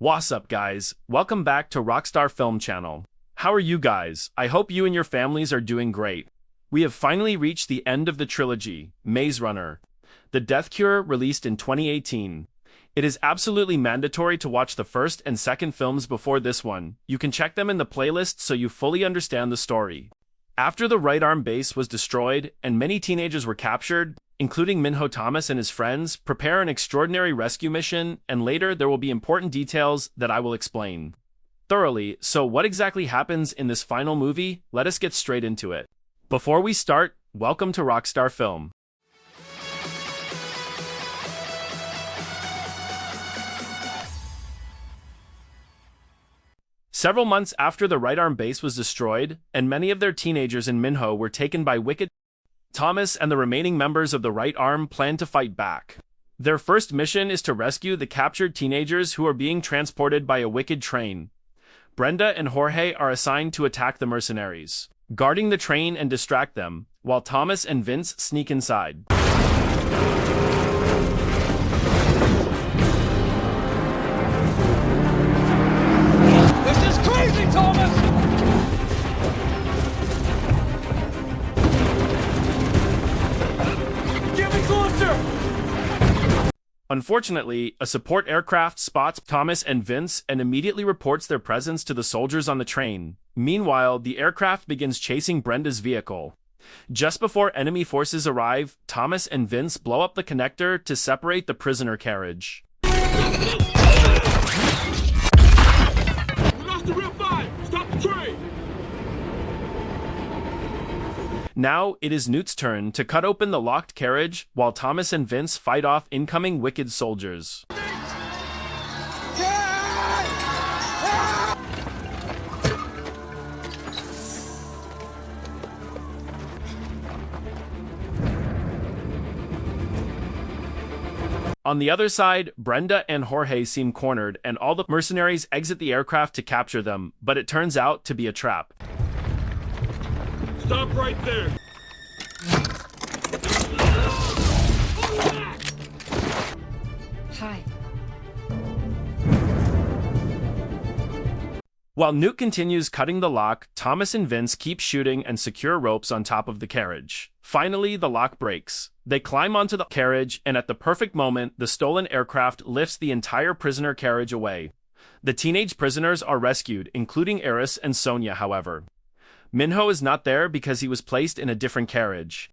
What's up, guys? Welcome back to Rockstar Film Channel. How are you guys? I hope you and your families are doing great. We have finally reached the end of the trilogy, Maze Runner. The Death Cure released in 2018. It is absolutely mandatory to watch the first and second films before this one. You can check them in the playlist so you fully understand the story. After the right arm base was destroyed and many teenagers were captured, including Minho Thomas and his friends, prepare an extraordinary rescue mission, and later there will be important details that I will explain thoroughly. So what exactly happens in this final movie? Let us get straight into it. Before we start, welcome to Rockstar Film. Several months after the right arm base was destroyed, and many of their teenagers in Minho were taken by Wicked, Thomas and the remaining members of the right arm plan to fight back. Their first mission is to rescue the captured teenagers who are being transported by a Wicked train. Brenda and Jorge are assigned to attack the mercenaries, guarding the train and distract them, while Thomas and Vince sneak inside. Crazy, Thomas! Get me closer! Unfortunately, a support aircraft spots Thomas and Vince and immediately reports their presence to the soldiers on the train. Meanwhile, the aircraft begins chasing Brenda's vehicle. Just before enemy forces arrive, Thomas and Vince blow up the connector to separate the prisoner carriage. Now, it is Newt's turn to cut open the locked carriage while Thomas and Vince fight off incoming Wicked soldiers. On the other side, Brenda and Jorge seem cornered and all the mercenaries exit the aircraft to capture them, but it turns out to be a trap. Stop right there! Hi. While Newt continues cutting the lock, Thomas and Vince keep shooting and secure ropes on top of the carriage. Finally, the lock breaks. They climb onto the carriage, and at the perfect moment, the stolen aircraft lifts the entire prisoner carriage away. The teenage prisoners are rescued, including Eris and Sonia, however. Minho is not there because he was placed in a different carriage.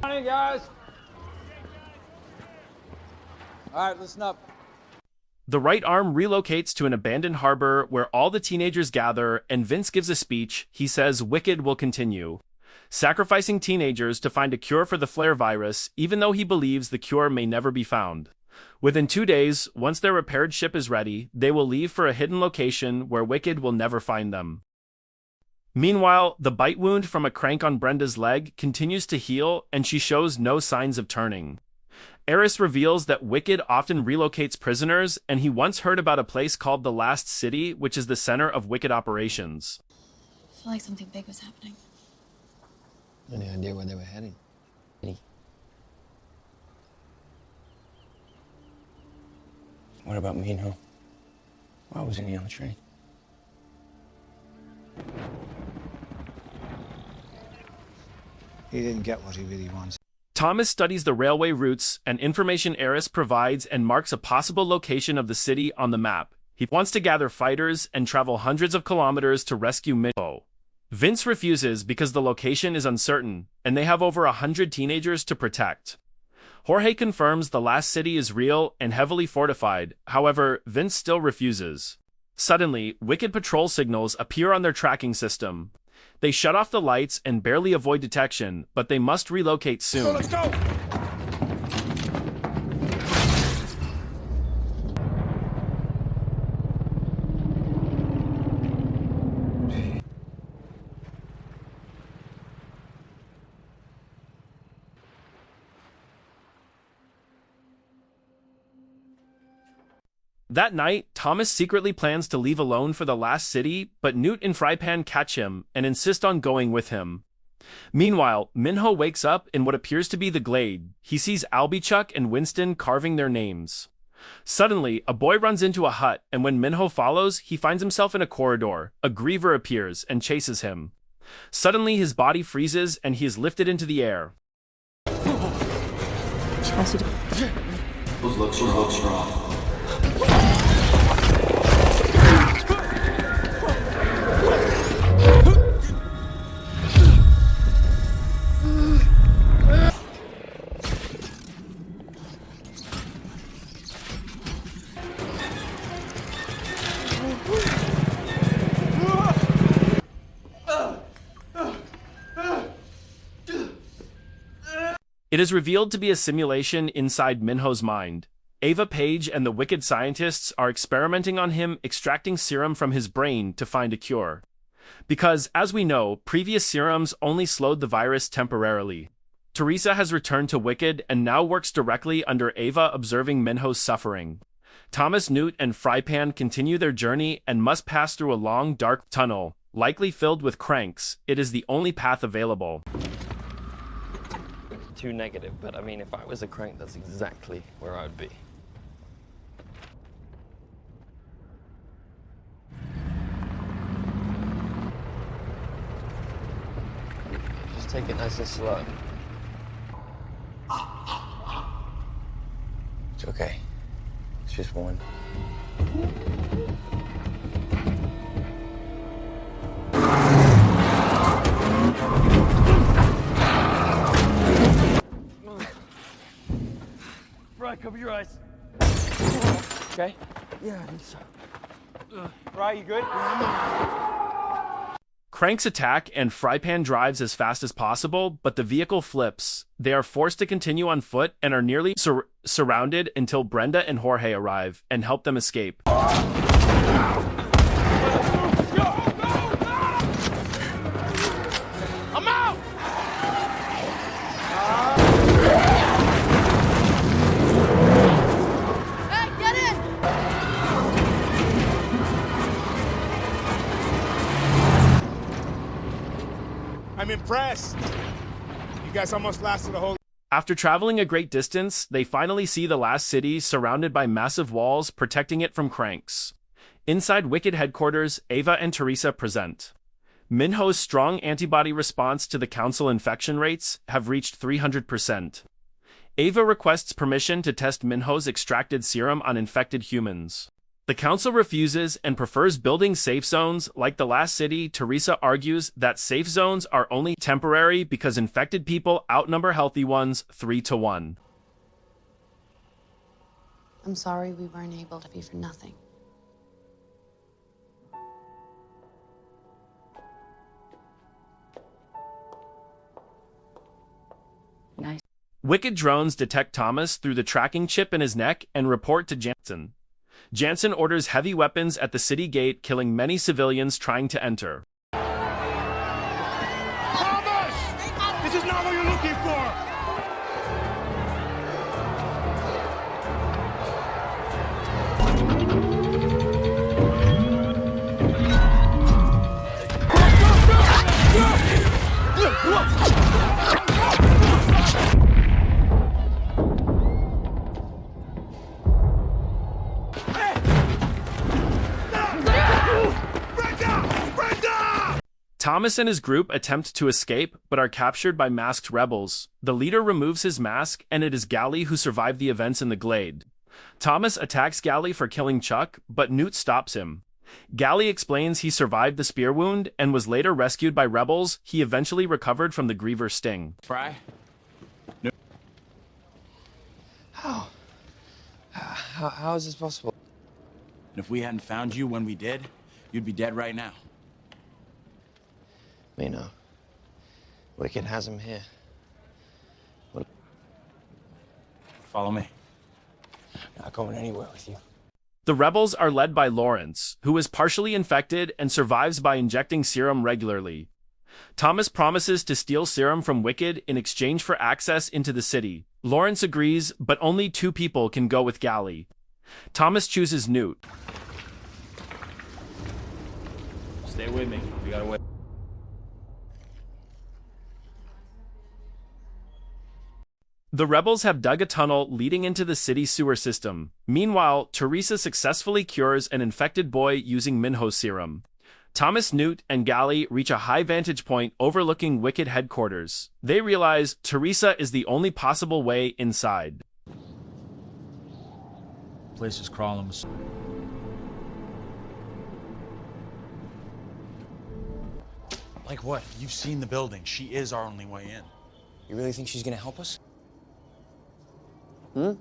Morning, guys. All right, listen up. The right arm relocates to an abandoned harbor where all the teenagers gather, and Vince gives a speech. He says Wicked will continue, sacrificing teenagers to find a cure for the flare virus, even though he believes the cure may never be found. Within 2 days, once their repaired ship is ready, they will leave for a hidden location where Wicked will never find them. Meanwhile, the bite wound from a crank on Brenda's leg continues to heal, and she shows no signs of turning. Eris reveals that Wicked often relocates prisoners, and he once heard about a place called the Last City, which is the center of Wicked operations. I feel like something big was happening. Any idea where they were heading? What about Minho? Why wasn't he on the train? He didn't get what he really wanted. Thomas studies the railway routes and information Eris provides and marks a possible location of the city on the map. He wants to gather fighters and travel hundreds of kilometers to rescue Minho. Vince refuses because the location is uncertain, and they have over 100 teenagers to protect. Jorge confirms the Last City is real and heavily fortified, however, Vince still refuses. Suddenly, Wicked patrol signals appear on their tracking system. They shut off the lights and barely avoid detection, but they must relocate soon. Let's go! That night, Thomas secretly plans to leave alone for the Last City, but Newt and Frypan catch him and insist on going with him. Meanwhile, Minho wakes up in what appears to be the glade. He sees Albichuk and Winston carving their names. Suddenly, a boy runs into a hut, and when Minho follows, he finds himself in a corridor. A griever appears and chases him. Suddenly, his body freezes and he is lifted into the air. Those look strong. It is revealed to be a simulation inside Minho's mind. Ava Page and the wicked scientists are experimenting on him, extracting serum from his brain to find a cure. Because, as we know, previous serums only slowed the virus temporarily. Teresa has returned to Wicked and now works directly under Ava, observing Minho's suffering. Thomas, Newt, and Frypan continue their journey and must pass through a long, dark tunnel, likely filled with cranks. It is the only path available. Too negative, but I mean, if I was a crank, that's exactly where I would be. Just take it nice and slow. It's okay. It's just one. Right, cover your eyes. Okay? Yeah, I think so. Right, you good? Cranks attack and Frypan drives as fast as possible, but the vehicle flips. They are forced to continue on foot and are nearly surrounded until Brenda and Jorge arrive and help them escape. I'm out! Hey, get in! I'm impressed. You guys almost lasted a whole... After traveling a great distance, they finally see the last city surrounded by massive walls protecting it from cranks. Inside Wicked headquarters, Ava and Teresa present. Minho's strong antibody response to the council infection rates have reached 300%. Ava requests permission to test Minho's extracted serum on infected humans. The council refuses and prefers building safe zones. Like the last city, Teresa argues that safe zones are only temporary because infected people outnumber healthy ones 3-1. I'm sorry we weren't able to be for nothing. Nice. Wicked drones detect Thomas through the tracking chip in his neck and report to Jansen. Jansen orders heavy weapons at the city gate, killing many civilians trying to enter. Thomas! This is not what you're looking for! Thomas and his group attempt to escape, but are captured by masked rebels. The leader removes his mask, and it is Gally who survived the events in the glade. Thomas attacks Gally for killing Chuck, but Newt stops him. Gally explains he survived the spear wound and was later rescued by rebels. He eventually recovered from the Griever's sting. Fry? No. How is this possible? And if we hadn't found you when we did, you'd be dead right now. Minho. Wicked has him here. Follow me. Not going anywhere with you. The rebels are led by Lawrence, who is partially infected and survives by injecting serum regularly. Thomas promises to steal serum from Wicked in exchange for access into the city. Lawrence agrees, but only 2 people can go with Gally. Thomas chooses Newt. Stay with me. We gotta wait. The rebels have dug a tunnel leading into the city sewer system. Meanwhile, Teresa successfully cures an infected boy using Minho serum. Thomas, Newt, and Gally reach a high vantage point overlooking Wicked headquarters. They realize Teresa is the only possible way inside. Place is crawling with... Like what? You've seen the building. She is our only way in. You really think she's gonna help us? This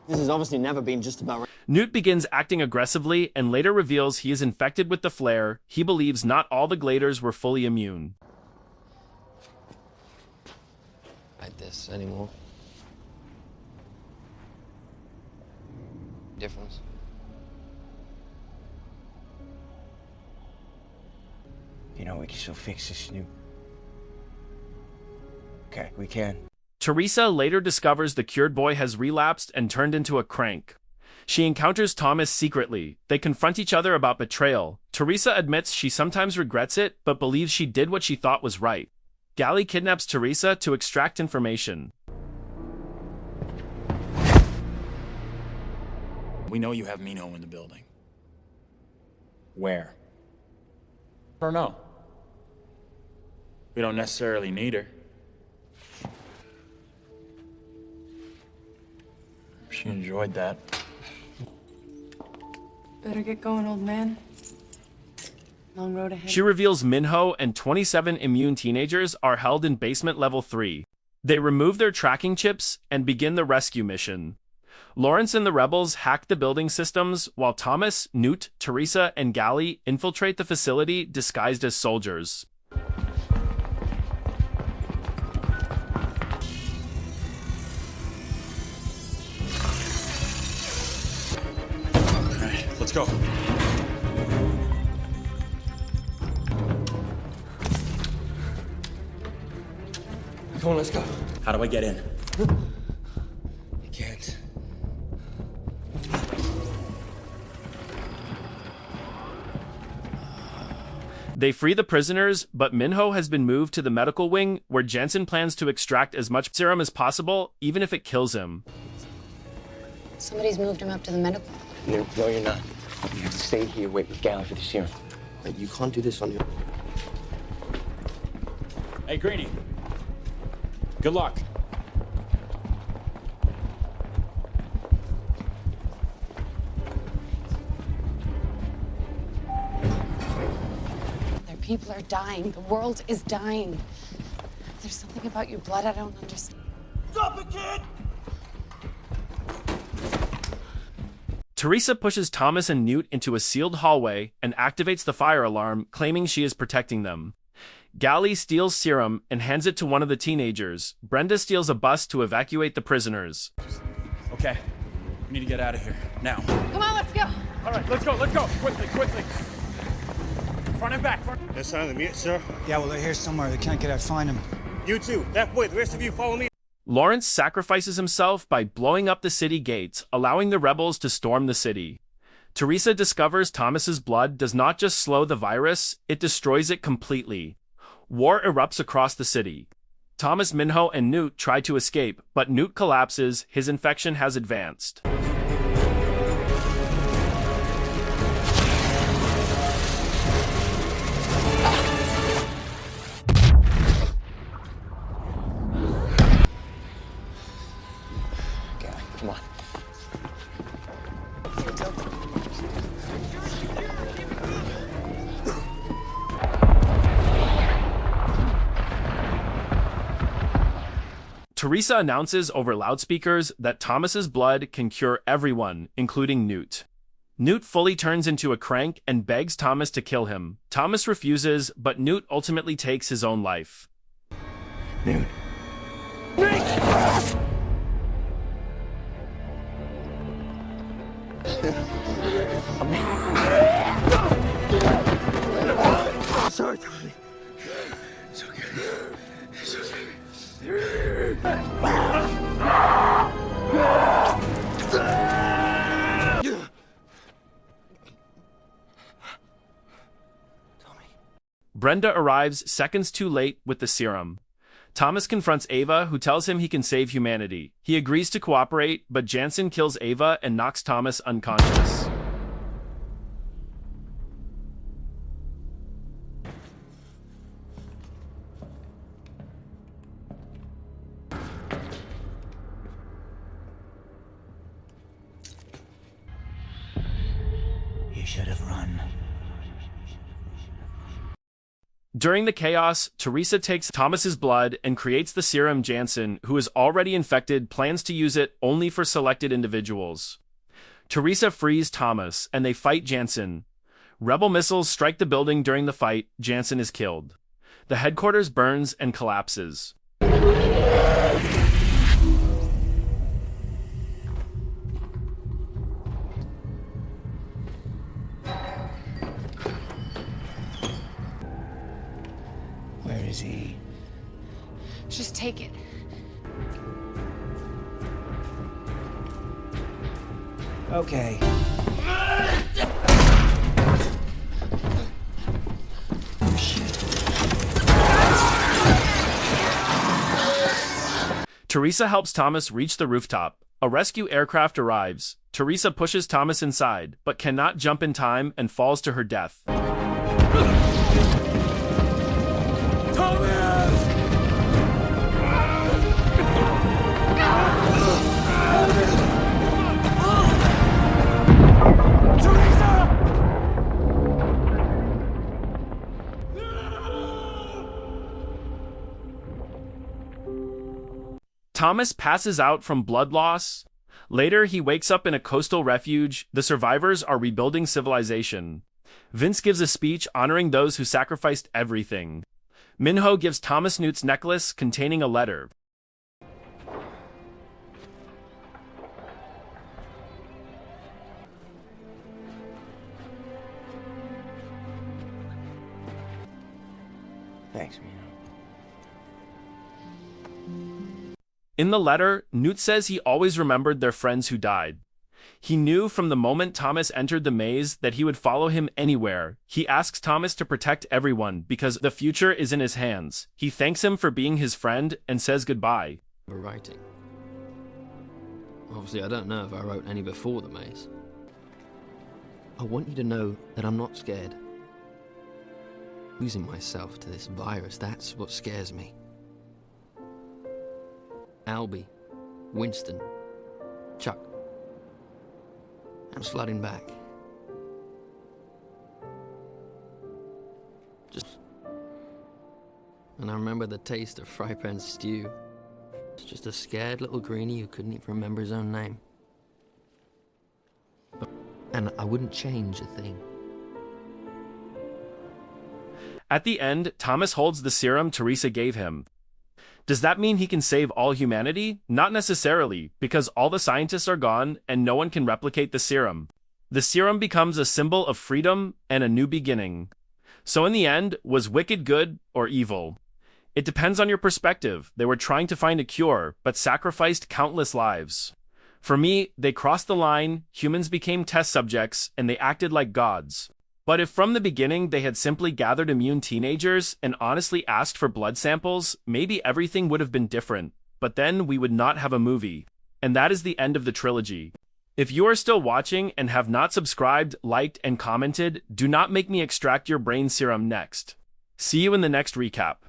has obviously never been just about... Newt begins acting aggressively and later reveals he is infected with the flare. He believes not all the Gladers were fully immune. Like this anymore. Difference. You know, we can still fix this, Snoop. Okay, we can. Teresa later discovers the cured boy has relapsed and turned into a crank. She encounters Thomas secretly. They confront each other about betrayal. Teresa admits she sometimes regrets it, but believes she did what she thought was right. Gally kidnaps Teresa to extract information. We know you have Minho in the building. Where? I don't know. We don't necessarily need her. She enjoyed that. Better get going, old man. Long road ahead. She reveals Minho and 27 immune teenagers are held in basement level 3. They remove their tracking chips and begin the rescue mission. Lawrence and the rebels hack the building systems, while Thomas, Newt, Teresa, and Gally infiltrate the facility disguised as soldiers. Alright, let's go. Come on, let's go. How do I get in? You can't. They free the prisoners, but Minho has been moved to the medical wing, where Jensen plans to extract as much serum as possible, even if it kills him. Somebody's moved him up to the medical. No, you're not. You have to stay here, wait with Gally for the serum. Like, you can't do this on your... Hey, Greenie. Good luck. Their people are dying. The world is dying. There's something about your blood I don't understand. Stop it, kid! Teresa pushes Thomas and Newt into a sealed hallway and activates the fire alarm, claiming she is protecting them. Gally steals serum and hands it to one of the teenagers. Brenda steals a bus to evacuate the prisoners. Okay. We need to get out of here. Now. Come on, let's go. All right, let's go, let's go. Quickly, quickly. Front and back. Front. That sounded the mute, sir. Yeah, well, they're here somewhere. They can't get out. Find them. You two, that way. The rest of you follow me. Lawrence sacrifices himself by blowing up the city gates, allowing the rebels to storm the city. Teresa discovers Thomas's blood does not just slow the virus, it destroys it completely. War erupts across the city. Thomas, Minho, and Newt try to escape, but Newt collapses. His infection has advanced. Gally, come on. Teresa announces over loudspeakers that Thomas's blood can cure everyone, including Newt. Newt fully turns into a crank and begs Thomas to kill him. Thomas refuses, but Newt ultimately takes his own life. Newt. Sorry, Tommy. It's okay. It's okay. Brenda arrives seconds too late with the serum. Thomas confronts Ava, who tells him he can save humanity. He agrees to cooperate, but Jansen kills Ava and knocks Thomas unconscious. You should have run. During the chaos, Teresa takes Thomas's blood and creates the serum. Jansen, who is already infected, plans to use it only for selected individuals. Teresa frees Thomas, and they fight Jansen. Rebel missiles strike the building during the fight. Jansen is killed. The headquarters burns and collapses. Where is he? Just take it. Okay. Teresa helps Thomas reach the rooftop. A rescue aircraft arrives. Teresa pushes Thomas inside, but cannot jump in time and falls to her death. Thomas passes out from blood loss. Later, he wakes up in a coastal refuge. The survivors are rebuilding civilization. Vince gives a speech honoring those who sacrificed everything. Minho gives Thomas Newt's necklace containing a letter. Thanks, Minho. In the letter, Newt says he always remembered their friends who died. He knew from the moment Thomas entered the maze that he would follow him anywhere. He asks Thomas to protect everyone because the future is in his hands. He thanks him for being his friend and says goodbye. For writing. Obviously, I don't know if I wrote any before the maze. I want you to know that I'm not scared. Losing myself to this virus, that's what scares me. Albie, Winston, Chuck. I'm sliding back. And I remember the taste of fry pan stew. It's just a scared little greenie who couldn't even remember his own name. And I wouldn't change a thing. At the end, Thomas holds the serum Teresa gave him. Does that mean he can save all humanity? Not necessarily, because all the scientists are gone and no one can replicate the serum. The serum becomes a symbol of freedom and a new beginning. So in the end, was wicked good or evil? It depends on your perspective. They were trying to find a cure, but sacrificed countless lives. For me, they crossed the line, humans became test subjects, and they acted like gods. But if from the beginning they had simply gathered immune teenagers and honestly asked for blood samples, maybe everything would have been different. But then we would not have a movie. And that is the end of the trilogy. If you are still watching and have not subscribed, liked, and commented, do not make me extract your brain serum next. See you in the next recap.